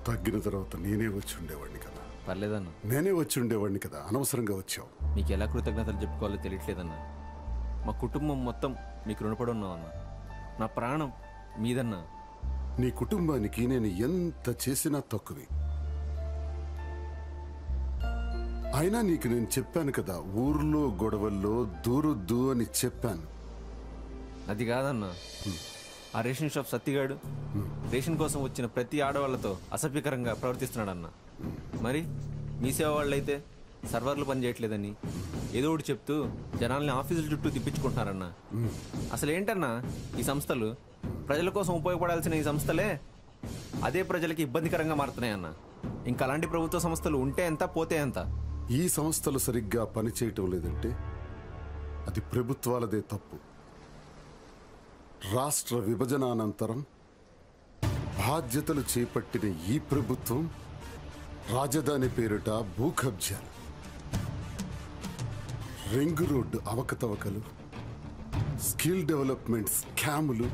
తగ్గిన తర్వాత నేనే వచ్చి ఉండేవాడిని కదా. పర్లేదన్నా, నేనే వచ్చి ఉండేవాడిని కదా, అనవసరంగా వచ్చావు. మీకు ఎలా కృతజ్ఞతలు చెప్పుకోవాలో తెలియట్లేదన్నా. మా కుటుంబం మొత్తం మీకు రుణపడి ఉన్నామన్నా. నా ప్రాణం మీదన్నా. నీ కుటుంబానికి నేను ఎంత చేసినా తక్కువే. అయినా నీకు నేను చెప్పాను కదా, ఊర్లో గొడవల్లో దూరొద్దు అని చెప్పాను. అది కాదన్నా, ఆ రేషన్ షాప్ సత్తిగాడు రేషన్ కోసం వచ్చిన ప్రతి ఆడవాళ్లతో అసభ్యకరంగా ప్రవర్తిస్తున్నాడన్న. మరి మీ సేవ వాళ్ళైతే సర్వర్లు పనిచేయట్లేదని ఏదో ఒకటి చెప్తూ జనాల్ని ఆఫీసుల చుట్టూ తిప్పించుకుంటున్నారన్న. అసలు ఏంటన్నా ఈ సంస్థలు? ప్రజల కోసం ఉపయోగపడాల్సిన ఈ సంస్థలే అదే ప్రజలకి ఇబ్బందికరంగా మారుతున్నాయన్న. ఇంకా అలాంటి ప్రభుత్వ సంస్థలు ఉంటే ఎంత, పోతే ఎంత? ఈ సంస్థలు సరిగ్గా పనిచేయటం లేదంటే అది ప్రభుత్వాలదే తప్పు. రాష్ట్ర విభజనానంతరం బాధ్యతలు చేపట్టిన ఈ ప్రభుత్వం రాజధాని పేరిట భూకబ్జాలు, రింగ్ రోడ్డు అవకతవకలు, స్కిల్ డెవలప్మెంట్ స్కాములు,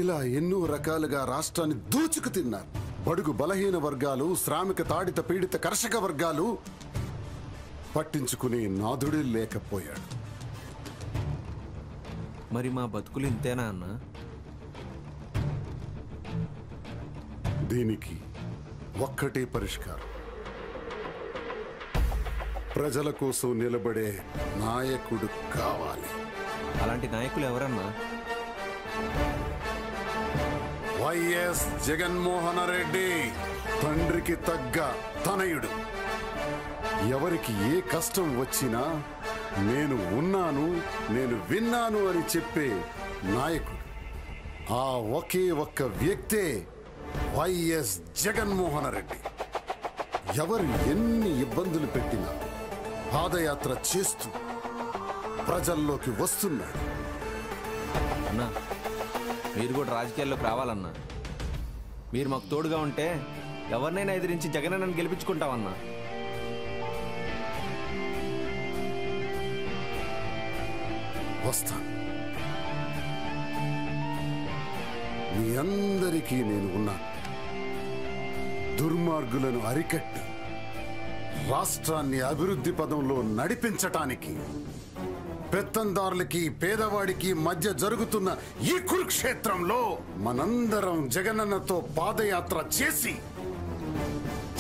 ఇలా ఎన్నో రకాలుగా రాష్ట్రాన్ని దూచుకు తిన్నారు. బడుగు బలహీన వర్గాలు, శ్రామిక తాడిత పీడిత కర్షక వర్గాలు పట్టించుకునే నాథుడే లేకపోయాడు. మరి మా బతుకులు ఇంతేనా అన్న? దీనికి ఒక్కటే పరిష్కారం. ప్రజల కోసం నిలబడే నాయకుడు కావాలి. అలాంటి నాయకులు ఎవరన్నా? వైఎస్ జగన్మోహన్ రెడ్డి, తండ్రికి తగ్గ తనయుడు. ఎవరికి ఏ కష్టం వచ్చినా నేను ఉన్నాను, నేను విన్నాను అని చెప్పే నాయకుడు. ఆ ఒకే ఒక్క వ్యక్తే వైఎస్ జగన్మోహన్ రెడ్డి. ఎవరు ఎన్ని ఇబ్బందులు పెట్టినా పాదయాత్ర చేస్తూ ప్రజల్లోకి వస్తున్నాడు. అన్నా, మీరు కూడా రాజకీయాల్లోకి రావాలన్నా. మీరు మాకు తోడుగా ఉంటే ఎవరినైనా ఎదిరించి జగనన్నను గెలిపించుకుంటామన్నా. వస్తాను. మీ అందరికీ నేను ఉన్నాను. దుర్మార్గులను అరికట్టి రాష్ట్రాన్ని అభివృద్ధి పదంలో నడిపించటానికి, పెత్తందారులకి పేదవాడికి మధ్య జరుగుతున్న ఈ కురుక్షేత్రంలో మనందరం జగనన్నతో పాదయాత్ర చేసి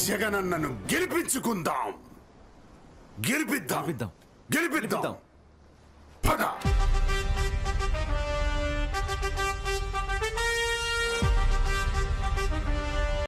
జగనన్నను గెలిపించుకుందాం. గెలిపిద్దాం. పద.